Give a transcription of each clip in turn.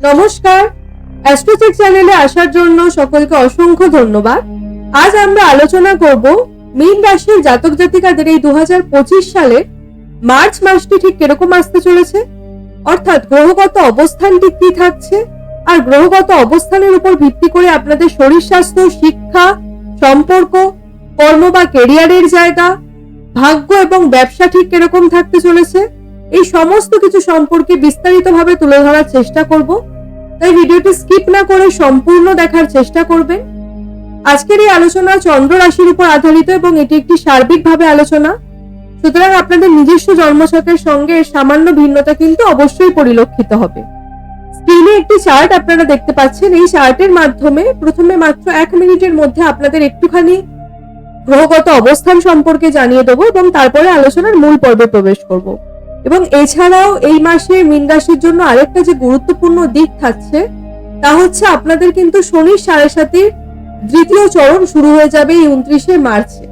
নমস্কার, অ্যাস্ট্রোচেক চ্যানেলে আসার জন্য সকলকে অসংখ্য ধন্যবাদ। আজ আমরা আলোচনা করব মীন রাশির জাতক জাতিকাদের এই 2025 সালের মার্চ মাসটি ঠিক কিরকম আসতে চলেছে, অর্থাৎ গ্রহগত অবস্থানটি কি থাকছে, আর গ্রহগত অবস্থানের উপর ভিত্তি করে আপনাদের শরীর স্বাস্থ্য, শিক্ষা, সম্পর্ক, কর্ম বা কেরিয়ারের জায়গা, ভাগ্য এবং ব্যবসা ঠিক কিরকম থাকতে চলেছে, এই সমস্ত কিছু সম্পর্কে বিস্তারিতভাবে তুলে ধরার চেষ্টা করব। তাই ভিডিওটি স্কিপ না করে সম্পূর্ণ দেখার চেষ্টা করবেন। আজকের এই আলোচনা চন্দ্র রাশির উপর আধারিত এবং এটি একটি সার্বিকভাবে আলোচনা, সুতরাং আপনাদের নিজস্ব জন্মছকের সঙ্গে এর সামান্য ভিন্নতা কিন্তু অবশ্যই পরিলক্ষিত হবে। স্ক্রিনে একটি চার্ট আপনারা দেখতে পাচ্ছেন। এই চার্টের মাধ্যমে প্রথমে মাত্র 1 মিনিটের মধ্যে আপনাদের একটুখানি গ্রহগত অবস্থান সম্পর্কে জানিয়ে দেবো এবং তারপরে আলোচনার মূল পর্বে প্রবেশ করব। এবং এছাড়াও এই মাসে মীন রাশির জন্য আরেকটা যে গুরুত্বপূর্ণ দিক থাকছে তা হচ্ছে আপনাদের কিন্তু শনির 7.5 দ্বিতীয় চরণ শুরু হয়ে যাবে এই 29শে মার্চে।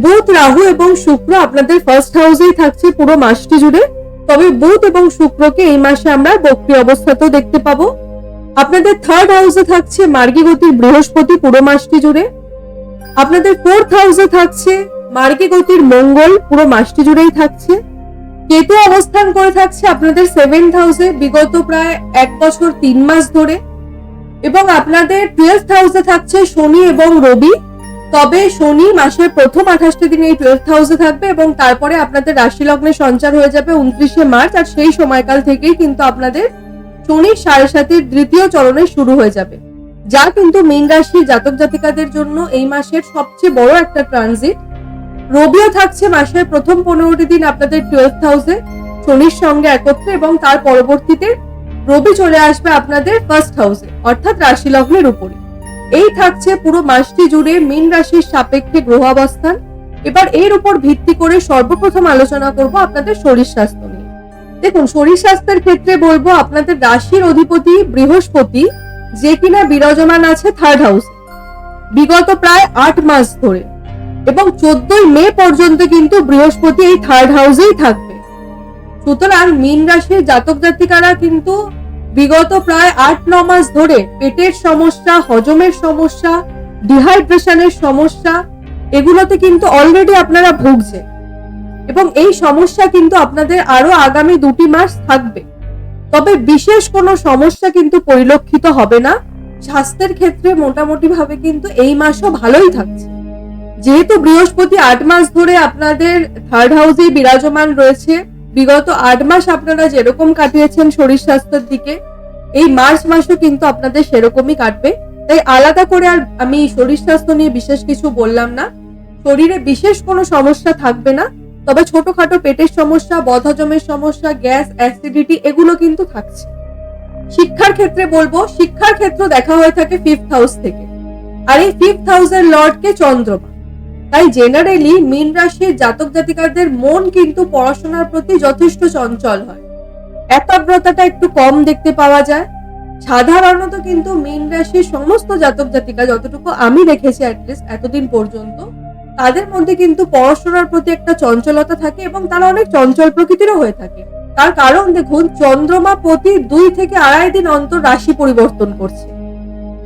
বুধ, রাহু এবং শুক্র আপনাদের ফার্স্ট হাউসেই থাকছে পুরো মাসটি জুড়ে। তবে বুধ এবং শুক্রকে এই মাসে আমরা বক্রী অবস্থাতেও দেখতে পাবো। আপনাদের থার্ড হাউসে থাকছে মার্গী গতির বৃহস্পতি পুরো মাসটি জুড়ে। আপনাদের ফোর্থ হাউসে থাকছে মার্গী গতির মঙ্গল পুরো মাসটি জুড়েই থাকছে। কেতু অবস্থান করে থাকছে আপনাদের 7th হাউসে বিগত প্রায় 1 বছর 3 মাস ধরে। এবং আপনাদের 12th হাউসে থাকছে শনি এবং রবি। তবে শনি মাসের প্রথম 28টা দিন এই 12th হাউসে থাকবে এবং তারপরে আপনাদের রাশি লগ্নে সঞ্চার হয়ে যাবে 29শে মার্চ। আর সেই সময়কাল থেকেই কিন্তু আপনাদের শনির 7.5 দ্বিতীয় চরণে শুরু হয়ে যাবে, যা কিন্তু মীন রাশির জাতক জাতিকাদের জন্য এই মাসের সবচেয়ে বড় একটা ট্রানজিট। রবিও থাকছে মাসের প্রথম 15টি দিন আপনাদের 12th হাউসে শনির সঙ্গে একত্রে এবং তার পরবর্তীতে রবি চলে আসবে আপনাদের ফার্স্ট হাউসে অর্থাৎ রাশি লগ্নের উপরে। এই থাকছে পুরো মাসটি জুড়ে মীন রাশির সাপেক্ষে গ্রহ অবস্থান। এবার এর উপর ভিত্তি করে সর্বপ্রথম আলোচনা করব আপনাদের শরীর স্বাস্থ্য নিয়ে। দেখুন, শরীর স্বাস্থ্যের ক্ষেত্রে বলবো আপনাদের রাশির অধিপতি বৃহস্পতি, যে কিনা বিরাজমান আছে থার্ড হাউসে বিগত প্রায় 8 মাস ধরে, এবং 14ই মে পর্যন্ত কিন্তু বৃহস্পতি এই থার্ড হাউসেই থাকবে। সুতরাং মীন রাশির জাতক জাতিকারা কিন্তু বিগত প্রায় 8-9 মাস ধরে পেটের সমস্যা, হজমের সমস্যা, ডিহাইড্রেশনের সমস্যা, এগুলোতে কিন্তু অলরেডি আপনারা ভুগছেন এবং এই সমস্যা কিন্তু আপনাদের আরো আগামী 2টি মাস থাকবে। তবে বিশেষ কোনো সমস্যা কিন্তু পরিলক্ষিত হবে না। স্বাস্থ্যের ক্ষেত্রে মোটামুটি ভাবে কিন্তু এই মাসও ভালোই থাকছে। যেহেতু বৃহস্পতি 8 মাস ধরে আপনাদের থার্ড হাউসে বিরাজমান রয়েছে, বিগত 8 মাস আপনারা যেরকম কাটিয়েছেন শরীর স্বাস্থ্যের দিকে, এই মার্চ মাসও কিন্তু আপনাদের সেরকমই কাটবে। তাই আলাদা করে আর আমি শরীর স্বাস্থ্য নিয়ে বিশেষ কিছু বললাম না। শরীরে বিশেষ কোনো সমস্যা থাকবে না, তবে ছোটখাটো পেটের সমস্যা, বদহজমের সমস্যা, গ্যাস, অ্যাসিডিটি এগুলো কিন্তু থাকছে। শিক্ষার ক্ষেত্রে বলবো, শিক্ষার ক্ষেত্র দেখা হয়ে থাকে 5th হাউস থেকে, আর এই 5th হাউসের লর্ডকে চন্দ্রমা। তাই জেনারেলি মীন রাশির জাতক জাতিকাদের মন কিন্তু পড়াশোনার প্রতি যথেষ্ট চঞ্চল হয়, একাগ্রতাটা একটু কম দেখতে পাওয়া যায়। সাধারণত কিন্তু মীন রাশির সমস্ত জাতক জাতিকা, যতটুকু আমি দেখেছি অ্যাটলিস্ট এতদিন পর্যন্ত, তাদের মধ্যে কিন্তু পড়াশোনার প্রতি একটা চঞ্চলতা থাকে এবং তারা অনেক চঞ্চল প্রকৃতিরও হয়ে থাকে। তার কারণ দেখুন, চন্দ্রমা প্রতি 2 থেকে 2.5 দিন অন্তর রাশি পরিবর্তন করছে।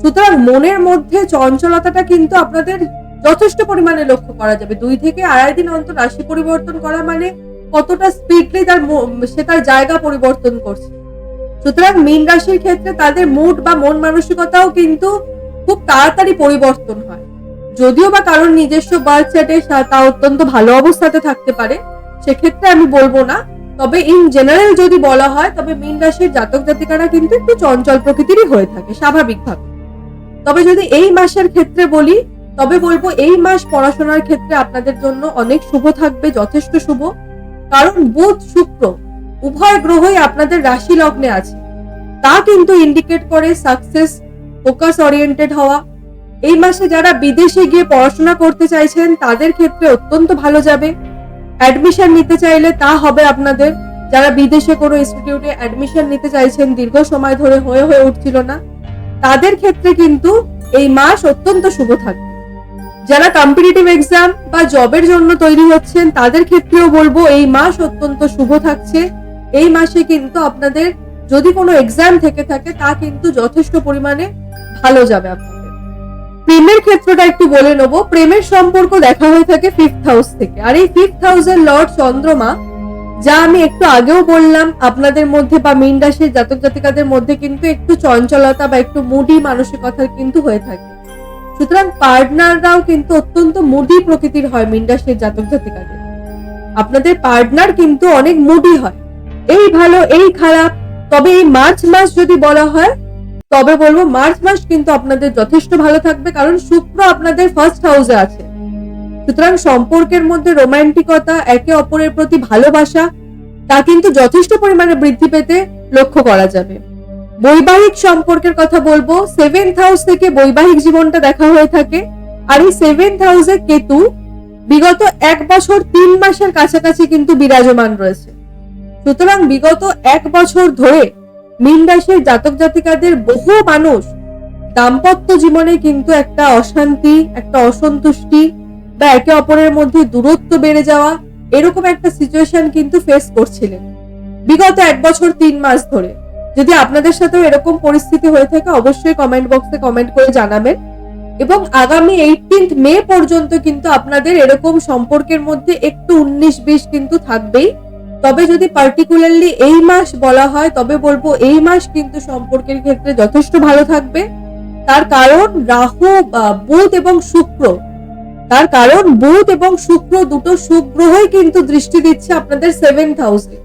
সুতরাং মনের মধ্যে চঞ্চলতাটা কিন্তু আপনাদের যথেষ্ট পরিমাণে লক্ষ্য করা যাবে। 2 থেকে 2.5 দিন অন্তর রাশি পরিবর্তন করা মানে কতটা স্পিডলি সে তার জায়গা পরিবর্তন করছে। সুতরাং মীন রাশির ক্ষেত্রে তাদের মুড বা মন মানসিকতাও কিন্তু খুব তাড়াতাড়ি পরিবর্তন হয়। যদিও বা কারণ নিজস্ব বার্থ চার্টে তা অত্যন্ত ভালো অবস্থাতে থাকতে পারে, সেক্ষেত্রে আমি বলবো না। তবে ইন জেনারেল যদি বলা হয়, তবে মীন রাশির জাতক জাতিকারা কিন্তু একটু চঞ্চল প্রকৃতিরই হয়ে থাকে স্বাভাবিকভাবে। তবে যদি এই মাসের ক্ষেত্রে বলি, তবে বলবো এই মাস পড়াশোনার ক্ষেত্রে আপনাদের জন্য অনেক শুভ থাকবে, যথেষ্ট শুভ। কারণ বুধ, শুক্র উভয় গ্রহই আপনাদের রাশি লগ্নে আছে, তা কিন্তু ইন্ডিকেট করে সাকসেস, ফোকাস ওরিয়েন্টেড হওয়া। এই মাসে যারা বিদেশে গিয়ে পড়াশোনা করতে চাইছেন তাদের ক্ষেত্রে অত্যন্ত ভালো যাবে। অ্যাডমিশন নিতে চাইলে তা হবে আপনাদের। যারা বিদেশে কোনো ইনস্টিটিউটে অ্যাডমিশন নিতে চাইছেন, দীর্ঘ সময় ধরে হয়ে উঠছিল না, তাদের ক্ষেত্রে কিন্তু এই মাস অত্যন্ত শুভ থাকবে। যারা কম্পিটিটিভ এক্সাম বা জবের জন্য তৈরি হচ্ছেন তাদের ক্ষেত্রেও বলবো এই মাস অত্যন্ত শুভ থাকছে। এই মাসে কিন্তু আপনাদের যদি কোনো এক্সাম থেকে থাকে তা কিন্তু যথেষ্ট পরিমাণে ভালো যাবে আপনাদের। প্রেমের ক্ষেত্রটা একটু বলে নেবো। প্রেমের সম্পর্ক দেখা হয়ে থাকে 5th হাউস থেকে, আর এই 5th হাউসের লর্ড চন্দ্রমা, যা আমি একটু আগেও বললাম, আপনাদের মধ্যে বা মীন রাশির জাতক জাতিকাদের মধ্যে কিন্তু একটু চঞ্চলতা বা একটু মুডি মানসিকতা কিন্তু হয়ে থাকে। সুতরাং পার্টনাররাও কিন্তু অত্যন্ত মুডি প্রকৃতির হয় মীন রাশির জাতক জাতিকাদের। আপনাদের পার্টনার কিন্তু অনেক মুডি হয়, এই ভালো এই খারাপ। তবে এই মার্চ মাস যদি বলা হয়, তবে বলবো মার্চ মাস কিন্তু আপনাদের যথেষ্ট ভালো থাকবে, কারণ শুক্র আপনাদের 1st হাউসে আছে। সুতরাং সম্পর্কের মধ্যে রোমান্টিকতা, একে অপরের প্রতি ভালোবাসা, তা কিন্তু যথেষ্ট পরিমাণে বৃদ্ধি পেতে লক্ষ্য করা যাবে। বৈবাহিক সম্পর্কের কথা বলবো। 7th হাউস থেকে বৈবাহিক জীবনটা দেখা হয়ে থাকে, আর এই 7th হাউসে কেতু বিগত 1 বছর 3 মাসের কাছাকাছি কিন্তু বিরাজমান রয়েছে। সুতরাং বিগত 1 বছর ধরে মীন রাশির জাতক জাতিকাদের বহু মানুষ দাম্পত্য জীবনে কিন্তু একটা অশান্তি, একটা অসন্তুষ্টি বা একে অপরের মধ্যে দূরত্ব বেড়ে যাওয়া, এরকম একটা সিচুয়েশন কিন্তু ফেস করছিলেন বিগত 1 বছর 3 মাস ধরে। যদি আপনাদের সাথেও এরকম পরিস্থিতি হয়ে থাকে, অবশ্যই কমেন্ট বক্সে কমেন্ট করে জানাবেন। এবং আগামী 18th মে পর্যন্ত কিন্তু আপনাদের এরকম সম্পর্কের মধ্যে একটু 19-20 কিন্তু থাকবেই। তবে যদি পার্টিকুলারলি এই মাস বলা হয়, তবে বলবো এই মাস কিন্তু সম্পর্কের ক্ষেত্রে যথেষ্ট ভালো থাকবে। তার কারণ রাহু, বুধ এবং শুক্র, দুটো শুভ গ্রহই কিন্তু দৃষ্টি দিচ্ছে আপনাদের 7th হাউসে।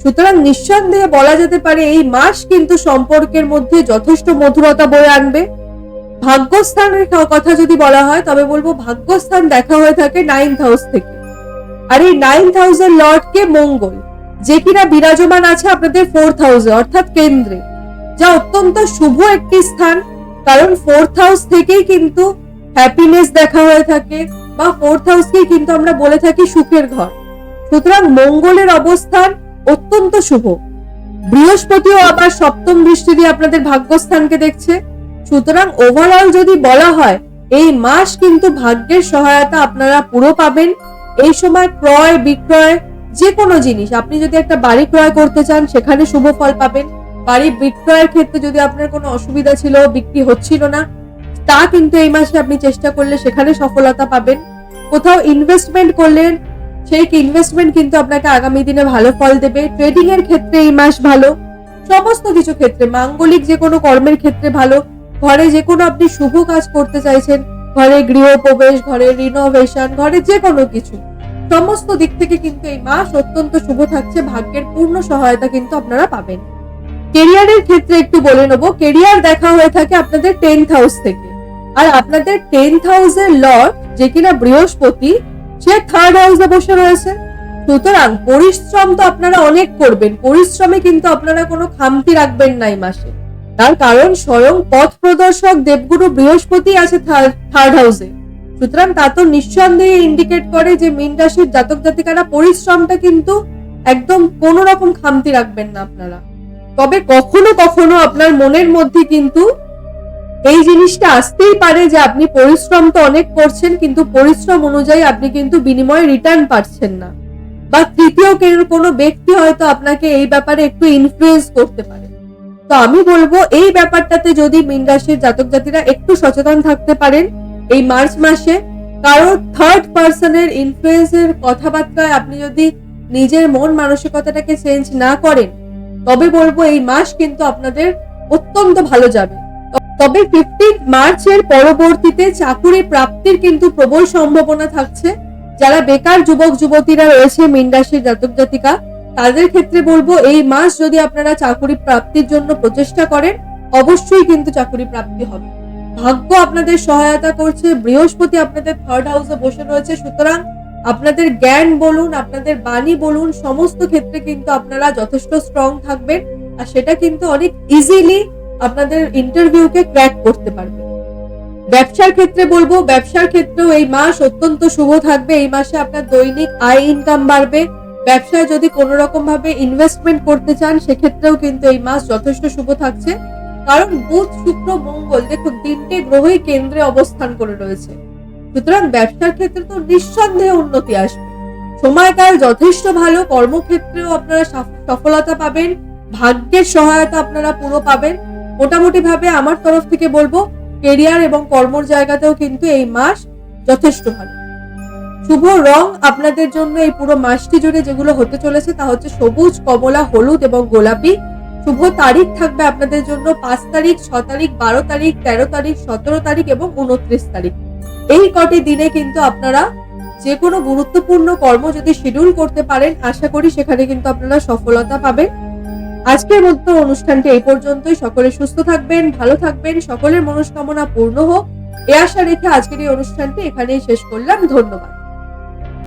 সুতরাং নিঃসন্দেহে বলা যেতে পারে এই মাস কিন্তু সম্পর্কের মধ্যে যথেষ্ট মধুরতা বয়ে আনবে। ভাগ্যস্থানের কথা যদি বলা হয়, তবে বলবো ভাগ্যস্থান দেখা হয়ে থাকে 9th হাউস থেকে, আর এই 9th হাউসের লর্ড কে মঙ্গল, যে কিনা বিরাজমান আছে আপনাদের 4th হাউসে অর্থাৎ কেন্দ্রে, যা অত্যন্ত শুভ একটি স্থান। কারণ 4th হাউস থেকেই কিন্তু হ্যাপিনেস দেখা হয়ে থাকে, বা 4th হাউসকেই কিন্তু আমরা বলে থাকি সুখের ঘর। সুতরাং মঙ্গলের অবস্থান অত্যন্ত শুভ। বৃহস্পতিও আবার 7ম দৃষ্টি দিয়ে আপনাদের ভাগ্যস্থানকে দেখছে। সুতরাং ওভারঅল যদি বলা হয়, এই মাস কিন্তু ভাগ্যের সহায়তা আপনারা পুরো পাবেন। এই সময় ক্রয় বিক্রয় যে কোনো জিনিস, আপনি যদি একটা বাড়ি ক্রয় করতে চান, সেখানে শুভ ফল পাবেন। বাড়ি বিক্রয়ের ক্ষেত্রে যদি আপনার কোনো অসুবিধা ছিল, বিক্রি হচ্ছিল না, তা কিন্তু এই মাসে আপনি চেষ্টা করলে সেখানে সফলতা পাবেন। কোথাও ইনভেস্টমেন্ট করলেন, সেই ইনভেস্টমেন্ট কিন্তু আপনাকে আগামী দিনে ভালো ফল দেবে। ট্রেডিং এর ক্ষেত্রে এই মাস ভালো, সমস্ত কিছু ক্ষেত্রে, মাঙ্গলিক যে কোনো কর্মের ক্ষেত্রে ভালো। ঘরে যে কোনো আপনি শুভ কাজ করতে চাইছেন, ঘরে গৃহপ্রবেশ, ঘরে রিনোভেশন, ঘরে যে কোনো কিছু, সমস্ত দিক থেকে কিন্তু এই মাস অত্যন্ত শুভ থাকছে। ভাগ্যের পূর্ণ সহায়তা কিন্তু আপনারা পাবেন। কেরিয়ারের ক্ষেত্রে একটু বলে নেবো। কেরিয়ার দেখা হয়ে থাকে আপনাদের 10th হাউস থেকে, আর আপনাদের 10th হাউসের লর্ড, যে কিনা বৃহস্পতি, সে 3rd হাউসে বসে রয়েছে। সুতরাং পরিশ্রম তো আপনারা অনেক করবেন, পরিশ্রমে কিন্তু আপনারা কোনো খামতি রাখবেন না এই মাসে। তার কারণ স্বয়ং পথ প্রদর্শক দেবগুরু বৃহস্পতি আছে 3rd হাউসে। সুতরাং তা তো নিঃসন্দেহে ইন্ডিকেট করে যে মীন রাশির জাতক জাতিকারা পরিশ্রমটা কিন্তু একদম কোন রকম খামতি রাখবেন না আপনারা। তবে কখনো কখনো আপনার মনের মধ্যে কিন্তু এই জিনিসটা আসতেই পারে যে আপনি পরিশ্রম তো অনেক করছেন, কিন্তু পরিশ্রম অনুযায়ী আপনি কিন্তু বিনিময়ে রিটার্ন পাচ্ছেন না, বা তৃতীয় কোনো ব্যক্তি হয়তো আপনাকে এই ব্যাপারে একটু ইনফ্লুয়েন্স করতে পারে। তো আমি বলবো এই ব্যাপারটাতে যদি মীন রাশির জাতক জাতিরা একটু সচেতন থাকতে পারেন এই মার্চ মাসে। কারণ 3rd পার্সনের ইনফ্লুয়েন্সের কথাবার্তায় আপনি যদি নিজের মন মানসিকতাটাকে চেঞ্জ না করেন, তবে বলবো এই মাস কিন্তু আপনাদের অত্যন্ত ভালো যাবে। তবে 15 মার্চের পরবর্তীতে চাকুরি প্রাপ্তির কিন্তু প্রবল সম্ভাবনা থাকছে। যারা বেকার যুবক যুবতীরা রয়েছে মীন রাশির জাতক জাতিকা, তাদের ক্ষেত্রে বলবো এই মাস যদি আপনারা চাকুরি প্রাপ্তির জন্য প্রচেষ্টা করেন, অবশ্যই কিন্তু চাকুরি প্রাপ্তি হবে। ভাগ্য আপনাদের সহায়তা করছে, বৃহস্পতি আপনাদের 3rd হাউসে বসে রয়েছে। সুতরাং আপনাদের জ্ঞান বলুন, আপনাদের বাণী বলুন, সমস্ত ক্ষেত্রে কিন্তু আপনারা যথেষ্ট স্ট্রং থাকবেন, আর সেটা কিন্তু অনেক ইজিলি আপনাদের ইন্টারভিউকে ক্র্যাক করতে পারবেন। ব্যবসার ক্ষেত্রে বলবো, ব্যবসার ক্ষেত্রেও এই মাস অত্যন্ত শুভ থাকবে। এই মাসে আপনার দৈনিক আয় ইনকাম বাড়বে। ব্যবসায় যদি কোনো রকম ভাবে ইনভেস্টমেন্ট করতে চান, সেক্ষেত্রেও কিন্তু এই মাস যথেষ্ট শুভ থাকছে। কারণ বুধ শুক্র মঙ্গল, দেখুন 3টে গ্রহই কেন্দ্রে অবস্থান করে রয়েছে। সুতরাং ব্যবসার ক্ষেত্রে তো নিঃসন্দেহে উন্নতি আসবে। সময়কাল যথেষ্ট ভালো, কর্মক্ষেত্রেও আপনারা সফলতা পাবেন। ভাগ্যের সহায়তা আপনারা পুরো পাবেন। মোটামুটি ভাবে আমার তরফ থেকে বলবো কেরিয়ার এবং কর্মর জায়গাতেও কিন্তু এই মাস যথেষ্ট ভালো। শুভ রং আপনাদের জন্য এই পুরো মাসটি জুড়ে যেগুলো হতে চলেছে তা হচ্ছে সবুজ, কমলা, হলুদ এবং গোলাপি। শুভ তারিখ থাকবে আপনাদের জন্য 5 তারিখ, 6 তারিখ, 12 তারিখ, 13 তারিখ, 17 তারিখ এবং 29 তারিখ। এই কটি দিনে কিন্তু আপনারা যে কোনো গুরুত্বপূর্ণ কর্ম যদি শিডিউল করতে পারেন, আশা করি সেখানে কিন্তু আপনারা সফলতা পাবেন। আজকের মতো অনুষ্ঠানটি এই পর্যন্তই। সকলে সুস্থ থাকবেন, ভালো থাকবেন, সকলের মনস্কামনা পূর্ণ হোক, এ আশা রেখে আজকের এই অনুষ্ঠানটি এখানেই শেষ করলাম। ধন্যবাদ।